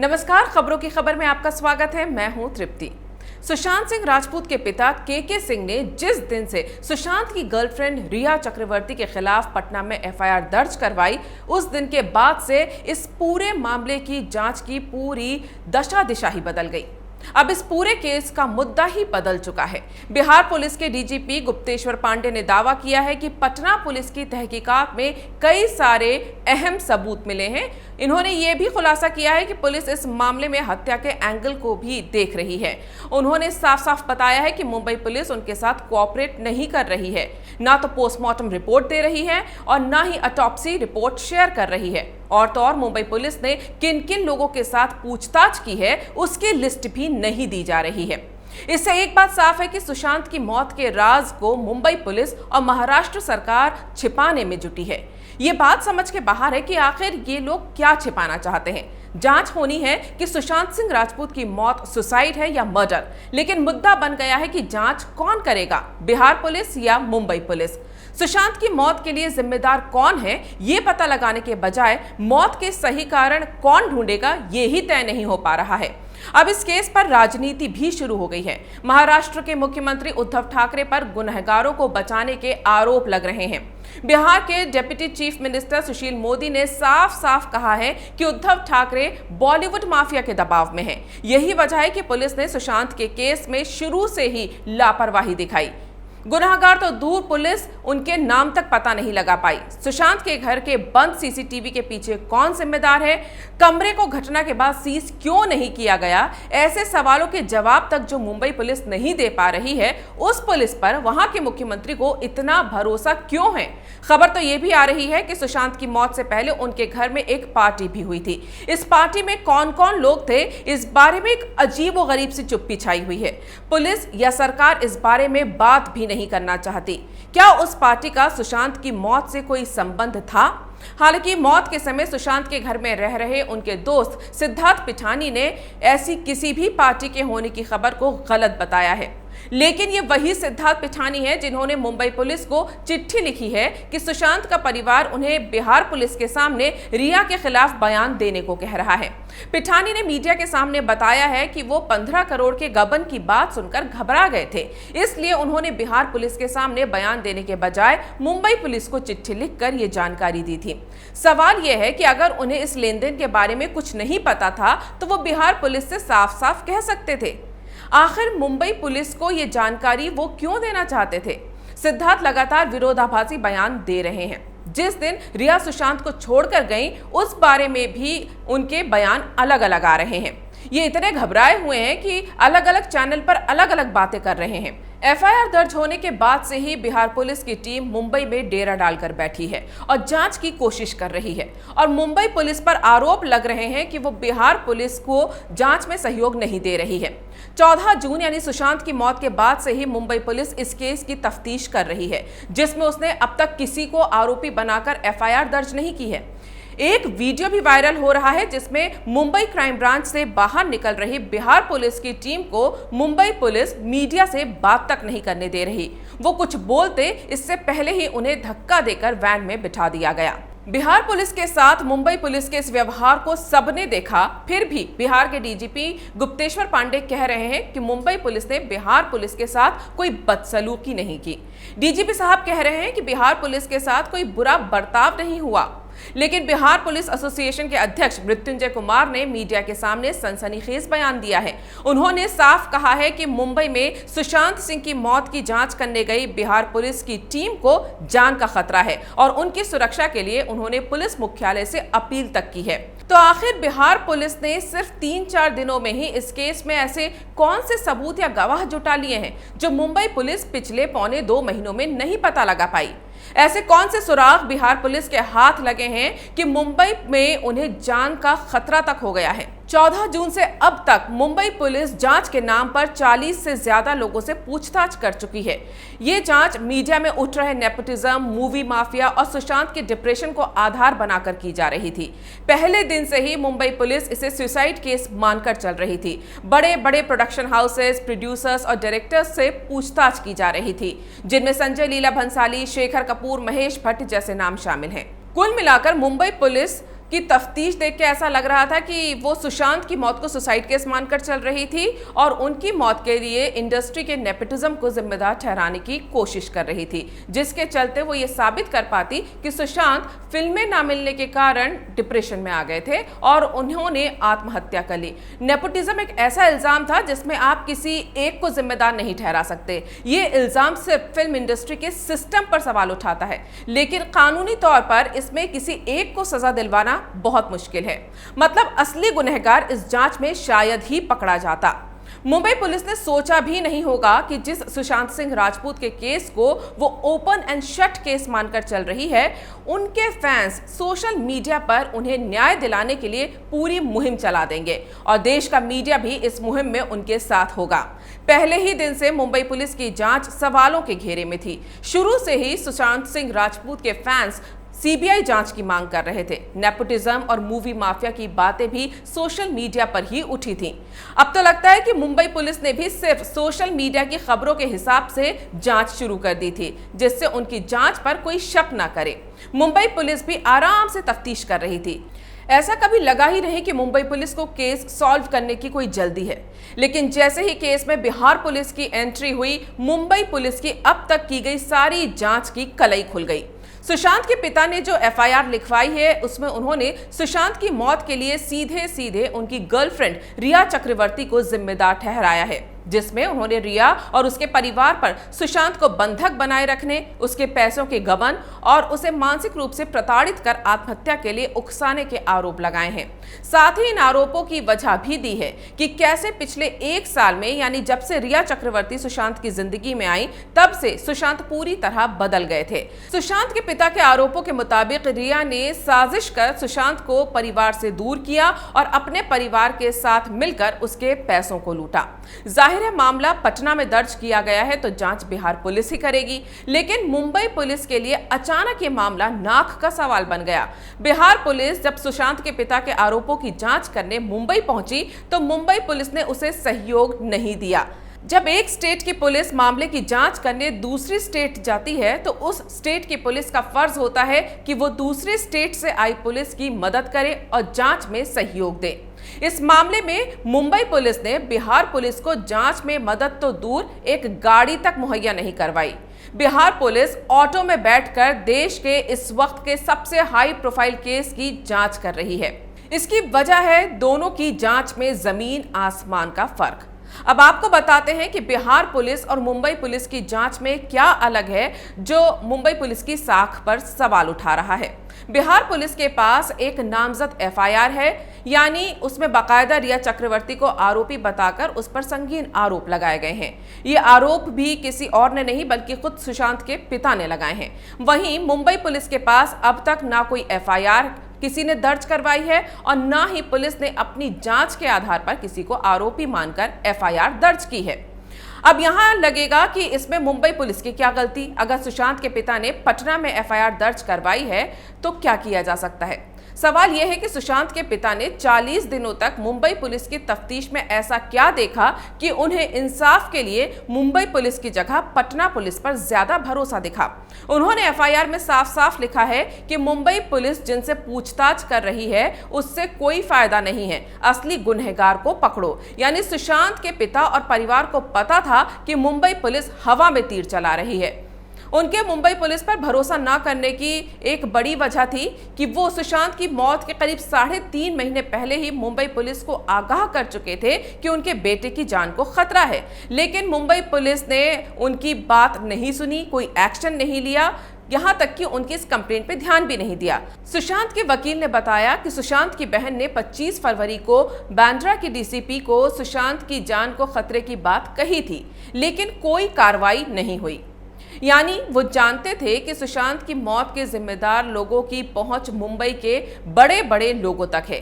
नमस्कार, खबरों की खबर में आपका स्वागत है। मैं हूं तृप्ति। सुशांत सिंह राजपूत के पिता के सिंह ने जिस दिन से सुशांत की गर्लफ्रेंड रिया चक्रवर्ती के खिलाफ पटना में एफआईआर दर्ज करवाई, उस दिन के बाद से इस पूरे मामले की जांच की पूरी दशा दिशा ही बदल गई। अब इस पूरे केस का मुद्दा ही बदल चुका है। बिहार पुलिस के डीजीपी गुप्तेश्वर पांडे ने दावा किया है कि पटना पुलिस की तहकीकात में कई सारे अहम सबूत मिले हैं। इन्होंने ये भी खुलासा किया है कि पुलिस इस मामले में हत्या के एंगल को भी देख रही है। उन्होंने साफ साफ बताया है कि मुंबई पुलिस उनके साथ कोऑपरेट नहीं कर रही है, ना तो पोस्टमार्टम रिपोर्ट दे रही है और ना ही ऑटोप्सी रिपोर्ट शेयर कर रही है। और तो और मुंबई पुलिस ने किन किन लोगों के साथ पूछताछ की है उसकी लिस्ट भी नहीं दी जा रही है। इससे एक बात साफ है कि सुशांत की मौत के राज को मुंबई पुलिस और महाराष्ट्र सरकार छिपाने में जुटी है। ये बात समझ के बाहर है कि आखिर ये लोग क्या छिपाना चाहते हैं। जांच होनी है कि सुशांत सिंह राजपूत की मौत सुसाइड है या मर्डर, लेकिन मुद्दा बन गया है कि जांच कौन करेगा, बिहार पुलिस या मुंबई पुलिस। सुशांत की मौत के लिए जिम्मेदार कौन है, ये पता लगाने के बजाय मौत के सही कारण कौन ढूंढेगा, ये ही तय नहीं हो पा रहा है। अब इस केस पर राजनीति भी शुरू हो गई है। महाराष्ट्र के मुख्यमंत्री उद्धव ठाकरे पर गुनहगारों को बचाने के आरोप लग रहे हैं। बिहार के deputy chief minister Sushil Modi ने साफ साफ कहा है कि उद्धव ठाकरे बॉलीवुड माफिया के दबाव में हैं। यही वजह है कि पुलिस ने सुशांत के केस में शुरू से ही लापरवाही दिखाई। गुनाहगार तो दूर, पुलिस उनके नाम तक पता नहीं लगा पाई। सुशांत के घर के बंद सीसीटीवी के पीछे कौन जिम्मेदार है, कमरे को घटना के बाद सीज क्यों नहीं किया गया, ऐसे सवालों के जवाब तक जो मुंबई पुलिस नहीं दे पा रही है, उस पुलिस पर वहां के मुख्यमंत्री को इतना भरोसा क्यों है। खबर तो ये भी आ रही है कि सुशांत की मौत से पहले उनके घर में एक पार्टी भी हुई थी। इस पार्टी में कौन कौन लोग थे, इस बारे में एक अजीब व गरीब सी चुप्पी छाई हुई है। पुलिस या सरकार इस बारे में बात भी नहीं करना चाहती। क्या उस पार्टी का सुशांत की मौत से कोई संबंध था? हालांकि मौत के समय सुशांत के घर में रह रहे उनके दोस्त सिद्धार्थ पिठानी ने ऐसी किसी भी पार्टी के होने की खबर को गलत बताया है। लेकिन ये वही सिद्धार्थ पिठानी है जिन्होंने मुंबई पुलिस को चिट्ठी लिखी है कि सुशांत का परिवार उन्हें बिहार पुलिस के सामने रिया के खिलाफ बयान देने को कह रहा है। पिठानी ने मीडिया के सामने बताया है कि वो 15 करोड़ के गबन की बात सुनकर घबरा गए थे, इसलिए उन्होंने बिहार पुलिस के सामने बयान देने के बजाय मुंबई पुलिस को चिट्ठी लिखकर ये जानकारी दी थी। सवाल यह है कि अगर उन्हें इस लेन देन के बारे में कुछ नहीं पता था तो वो बिहार पुलिस से साफ साफ कह सकते थे। आखिर मुंबई पुलिस को ये जानकारी वो क्यों देना चाहते थे? सिद्धार्थ लगातार विरोधाभासी बयान दे रहे हैं। जिस दिन रिया सुशांत को छोड़कर गई, उस बारे में भी उनके बयान अलग अलग आ रहे हैं। ये इतने घबराए हुए हैं कि अलग अलग चैनल पर अलग अलग बातें कर रहे हैं। एफआईआर दर्ज होने के बाद से ही बिहार पुलिस की टीम मुंबई में डेरा डालकर बैठी है और जांच की कोशिश कर रही है। और मुंबई पुलिस पर आरोप लग रहे हैं कि वो बिहार पुलिस को जांच में सहयोग नहीं दे रही है। 14 जून यानी सुशांत की मौत के बाद से ही मुंबई पुलिस इस केस की तफ्तीश कर रही है, जिसमें उसने अब तक किसी को आरोपी बनाकर एफआईआर दर्ज नहीं की है। एक वीडियो भी वायरल हो रहा है जिसमें मुंबई क्राइम ब्रांच से बाहर निकल रही बिहार पुलिस की टीम को मुंबई पुलिस मीडिया से बात तक नहीं करने दे रही। वो कुछ बोलते इससे पहले ही उन्हें धक्का देकर वैन में बिठा दिया गया। बिहार पुलिस के साथ मुंबई पुलिस के इस व्यवहार को सबने देखा, फिर भी बिहार के डीजीपी गुप्तेश्वर पांडे कह रहे हैं कि मुंबई पुलिस ने बिहार पुलिस के साथ कोई बदसलूकी नहीं की। डीजीपी साहब कह रहे हैं कि बिहार पुलिस के साथ कोई बुरा बर्ताव नहीं हुआ। लेकिन बिहार पुलिस एसोसिएशन के अध्यक्ष मृत्युंजय कुमार ने मीडिया के सामने सनसनीखेज बयान दिया है। उन्होंने साफ कहा है कि मुंबई में सुशांत सिंह की मौत की जांच करने गई बिहार पुलिस की टीम को जान का खतरा है और उनकी सुरक्षा के लिए उन्होंने पुलिस मुख्यालय से अपील तक की है। तो आखिर बिहार पुलिस ने सिर्फ 3-4 दिनों में ही इस केस में ऐसे कौन से सबूत या गवाह जुटा लिए हैं जो मुंबई पुलिस पिछले 1.25 महीनों में नहीं पता लगा पाई? ऐसे कौन से सुराग बिहार पुलिस के हाथ लगे हैं कि मुंबई में उन्हें जान का खतरा तक हो गया है? 14 जून से अब तक मुंबई पुलिस जांच के नाम पर 40 से ज्यादा लोगों से पूछताछ कर चुकी है। ये जांच मीडिया में उठ रहे नेपोटिज्म, मूवी माफिया और सुशांत के डिप्रेशन को आधार बनाकर की जा रही थी। पहले दिन से ही मुंबई पुलिस इसे सुसाइड केस मानकर चल रही थी। बड़े बड़े प्रोडक्शन हाउसेस, प्रोड्यूसर्स और डायरेक्टर्स से पूछताछ की जा रही थी, जिनमें संजय लीला भंसाली, शेखर कपूर, महेश भट्ट जैसे नाम शामिल हैं। कुल मिलाकर मुंबई पुलिस की तफ्तीश देख के ऐसा लग रहा था कि वो सुशांत की मौत को सुसाइड केस मानकर चल रही थी और उनकी मौत के लिए इंडस्ट्री के नेपोटिज्म को जिम्मेदार ठहराने की कोशिश कर रही थी, जिसके चलते वो ये साबित कर पाती कि सुशांत फिल्में ना मिलने के कारण डिप्रेशन में आ गए थे और उन्होंने आत्महत्या कर ली। नेपोटिज्म एक ऐसा इल्जाम था जिसमें आप किसी एक को जिम्मेदार नहीं ठहरा सकते। ये इल्जाम सिर्फ फिल्म इंडस्ट्री के सिस्टम पर सवाल उठाता है, लेकिन कानूनी तौर पर इसमें किसी एक को सजा दिलवाना बहुत मुश्किल है। मतलब असली गुनहगार इस जांच में शायद ही पकड़ा जाता। मुंबई पुलिस ने सोचा भी नहीं होगा कि जिस सुशांत सिंह राजपूत के केस को वो ओपन एंड शट केस मानकर चल रही है, उनके फैंस सोशल मीडिया पर उन्हें न्याय दिलाने के लिए पूरी मुहिम चला देंगे और देश का मीडिया भी इस मुहिम में उनके साथ होगा। पहले ही दिन से मुंबई पुलिस की जांच सवालों के घेरे में थी। शुरू से ही सुशांत सिंह राजपूत के फैंस सीबीआई जांच की मांग कर रहे थे। नेपोटिज्म और मूवी माफिया की बातें भी सोशल मीडिया पर ही उठी थीं। अब तो लगता है कि मुंबई पुलिस ने भी सिर्फ सोशल मीडिया की खबरों के हिसाब से जांच शुरू कर दी थी, जिससे उनकी जांच पर कोई शक ना करे। मुंबई पुलिस भी आराम से तफ्तीश कर रही थी। ऐसा कभी लगा ही नहीं कि मुंबई पुलिस को केस सॉल्व करने की कोई जल्दी है, लेकिन जैसे ही केस में बिहार पुलिस की एंट्री हुई, मुंबई पुलिस की अब तक की गई सारी जांच की कलई खुल गई। सुशांत के पिता ने जो एफआईआर लिखवाई है, उसमें उन्होंने सुशांत की मौत के लिए सीधे सीधे उनकी गर्लफ्रेंड रिया चक्रवर्ती को जिम्मेदार ठहराया है, जिसमें उन्होंने रिया और उसके परिवार पर सुशांत को बंधक बनाए रखने, उसके पैसों के गबन और उसे मानसिक रूप से प्रताड़ित कर आत्महत्या के लिए उकसाने के आरोप लगाए हैं। साथ ही इन आरोपों की वजह भी दी है कि कैसे पिछले 1 साल में, यानी जब से रिया चक्रवर्ती सुशांत की जिंदगी में आई, तब से सुशांत पूरी तरह बदल गए थे। सुशांत के पिता के आरोपों के मुताबिक रिया ने साजिश कर सुशांत को परिवार से दूर किया और अपने परिवार के साथ मिलकर उसके पैसों को लूटा। जाहिर है मामला पटना में दर्ज किया गया है तो जांच बिहार पुलिस ही करेगी, लेकिन मुंबई पुलिस के लिए अचानक ये मामला नाक का सवाल बन गया। बिहार पुलिस जब सुशांत के पिता के आरोपों की जांच करने मुंबई पहुंची तो मुंबई पुलिस ने उसे सहयोग नहीं दिया। जब एक स्टेट की पुलिस मामले की जांच करने दूसरी स्टेट जाती है तो उस स्टेट की पुलिस का फर्ज होता है कि वो दूसरे स्टेट से आई पुलिस की मदद करे और जांच में सहयोग दे। इस मामले में मुंबई पुलिस ने बिहार पुलिस को जांच में मदद तो दूर, एक गाड़ी तक मुहैया नहीं करवाई। बिहार पुलिस ऑटो में बैठकर देश के इस वक्त के सबसे हाई प्रोफाइल केस की जांच कर रही है। इसकी वजह है दोनों की जांच में जमीन आसमान का फर्क। अब आपको बताते हैं कि बिहार पुलिस और मुंबई पुलिस की जांच में क्या अलग है जो मुंबई पुलिस की साख पर सवाल उठा रहा है। बिहार पुलिस के पास एक नामजद एफआईआर है, यानी उसमें बाकायदा रिया चक्रवर्ती को आरोपी बताकर उस पर संगीन आरोप लगाए गए हैं। ये आरोप भी किसी और ने नहीं बल्कि खुद सुशांत के पिता ने लगाए हैं। वहीं मुंबई पुलिस के पास अब तक ना कोई एफआईआर किसी ने दर्ज करवाई है और ना ही पुलिस ने अपनी जांच के आधार पर किसी को आरोपी मानकर एफआईआर दर्ज की है। अब यहां लगेगा कि इसमें मुंबई पुलिस की क्या गलती। अगर सुशांत के पिता ने पटना में एफआईआर दर्ज करवाई है तो क्या किया जा सकता है। सवाल यह है कि सुशांत के पिता ने 40 दिनों तक मुंबई पुलिस की तफ्तीश में ऐसा क्या देखा कि उन्हें इंसाफ के लिए मुंबई पुलिस की जगह पटना पुलिस पर ज्यादा भरोसा दिखा। उन्होंने एफआईआर में साफ साफ लिखा है कि मुंबई पुलिस जिनसे पूछताछ कर रही है उससे कोई फायदा नहीं है, असली गुनहगार को पकड़ो। यानी सुशांत के पिता और परिवार को पता था कि मुंबई पुलिस हवा में तीर चला रही है। उनके मुंबई पुलिस पर भरोसा न करने की एक बड़ी वजह थी कि वो सुशांत की मौत के करीब 3.5 महीने पहले ही मुंबई पुलिस को आगाह कर चुके थे कि उनके बेटे की जान को खतरा है, लेकिन मुंबई पुलिस ने उनकी बात नहीं सुनी, कोई एक्शन नहीं लिया, यहां तक कि उनकी इस कंप्लेंट पे ध्यान भी नहीं दिया। सुशांत के वकील ने बताया कि सुशांत की बहन ने 25 फरवरी को बांद्रा की डीसीपी को सुशांत की जान को खतरे की बात कही थी, लेकिन कोई कार्रवाई नहीं हुई। यानी वो जानते थे कि सुशांत की मौत के जिम्मेदार लोगों की पहुंच मुंबई के बड़े बड़े लोगों तक है,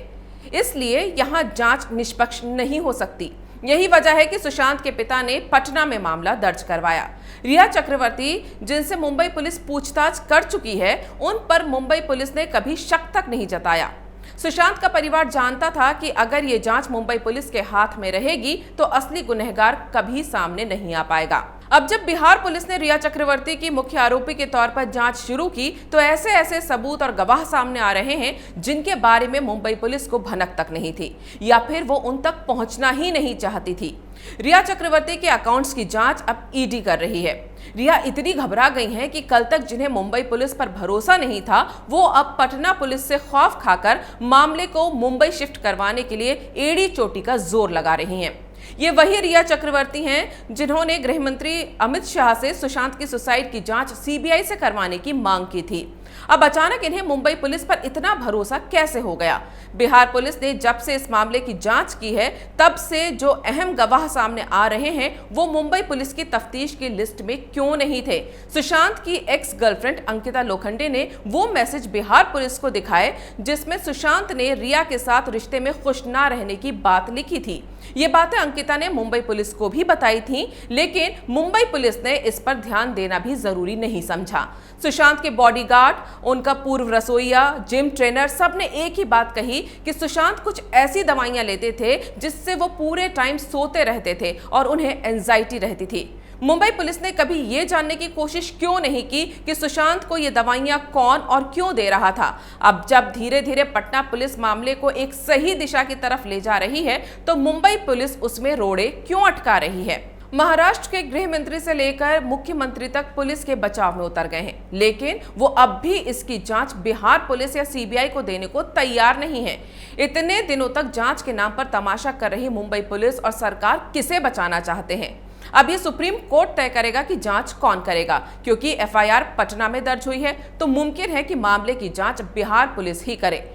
इसलिए यहां जांच निष्पक्ष नहीं हो सकती। यही वजह है कि सुशांत के पिता ने पटना में मामला दर्ज करवाया। रिया चक्रवर्ती जिनसे मुंबई पुलिस पूछताछ कर चुकी है, उन पर मुंबई पुलिस ने कभी शक तक नहीं जताया। सुशांत का परिवार जानता था कि अगर ये जांच मुंबई पुलिस के हाथ में रहेगी तो असली गुनहगार कभी सामने नहीं आ पाएगा। अब जब बिहार पुलिस ने रिया चक्रवर्ती की मुख्य आरोपी के तौर पर जांच शुरू की तो ऐसे ऐसे सबूत और गवाह सामने आ रहे हैं जिनके बारे में मुंबई पुलिस को भनक तक नहीं थी या फिर वो उन तक पहुंचना ही नहीं चाहती थी। रिया चक्रवर्ती के अकाउंट्स की जांच अब ईडी कर रही है। रिया इतनी घबरा गई हैं कि कल तक जिन्हें मुंबई पुलिस पर भरोसा नहीं था वो अब पटना पुलिस से खौफ खाकर मामले को मुंबई शिफ्ट करवाने के लिए एड़ी चोटी का जोर लगा रही हैं। ये वही रिया चक्रवर्ती हैं जिन्होंने गृह मंत्री अमित शाह से सुशांत की सुसाइड की जांच सीबीआई से करवाने की मांग की थी। अब अचानक इन्हें मुंबई पुलिस पर इतना भरोसा कैसे हो गया? बिहार पुलिस ने जब से इस मामले की जांच की है तब से जो अहम गवाह सामने आ रहे हैं वो मुंबई पुलिस की तफ्तीश की लिस्ट में क्यों नहीं थे? सुशांत की एक्स गर्लफ्रेंड अंकिता लोखंडे ने वो मैसेज बिहार पुलिस को दिखाए जिसमें सुशांत ने रिया के साथ रिश्ते में खुश ना रहने की बात लिखी थी। ये बातें अंकिता ने मुंबई पुलिस को भी बताई थी, लेकिन मुंबई पुलिस ने इस पर ध्यान देना भी जरूरी नहीं समझा। सुशांत के बॉडीगार्ड, उनका पूर्व रसोइया, जिम ट्रेनर सब ने एक ही बात कही कि सुशांत कुछ ऐसी दवाइयां लेते थे जिससे वो पूरे टाइम सोते रहते थे और उन्हें एंजाइटी रहती थी। मुंबई पुलिस ने कभी ये जानने की कोशिश क्यों नहीं की कि सुशांत को ये दवाइयां कौन और क्यों दे रहा था? अब जब धीरे धीरे पटना पुलिस मामले को एक सही दिशा की तरफ ले जा रही है तो मुंबई पुलिस उसमें रोड़े क्यों अटका रही है? महाराष्ट्र के गृह मंत्री से लेकर मुख्यमंत्री तक पुलिस के बचाव में उतर गए हैं, लेकिन वो अब भी इसकी जांच बिहार पुलिस या सीबीआई को देने को तैयार नहीं है। इतने दिनों तक जांच के नाम पर तमाशा कर रही मुंबई पुलिस और सरकार किसे बचाना चाहते हैं? अब ये सुप्रीम कोर्ट तय करेगा कि जांच कौन करेगा, क्योंकि एफआईआर पटना में दर्ज हुई है तो मुमकिन है कि मामले की जांच बिहार पुलिस ही करे।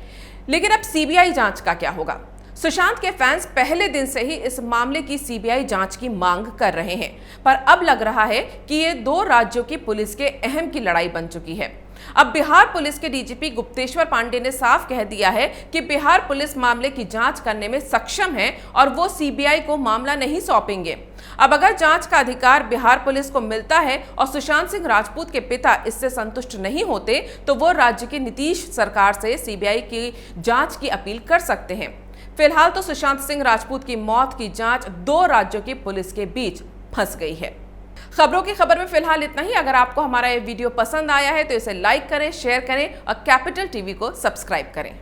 लेकिन अब सीबीआई जांच का क्या होगा? सुशांत के फैंस पहले दिन से ही इस मामले की सीबीआई जांच की मांग कर रहे हैं, पर अब लग रहा है कि ये दो राज्यों की पुलिस के अहम की लड़ाई बन चुकी है। अब बिहार पुलिस के डीजीपी गुप्तेश्वर पांडे ने साफ कह दिया है कि बिहार पुलिस मामले की जांच करने में सक्षम है और वो सीबीआई को मामला नहीं सौंपेंगे। अब अगर जांच का अधिकार बिहार पुलिस को मिलता है और सुशांत सिंह राजपूत के पिता इससे संतुष्ट नहीं होते तो वो राज्य की नीतीश सरकार से सीबीआई की जांच की अपील कर सकते हैं। फिलहाल तो सुशांत सिंह राजपूत की मौत की जांच दो राज्यों की पुलिस के बीच फंस गई है। खबरों की खबर में फिलहाल इतना ही। अगर आपको हमारा ये वीडियो पसंद आया है तो इसे लाइक करें, शेयर करें और कैपिटल टीवी को सब्सक्राइब करें।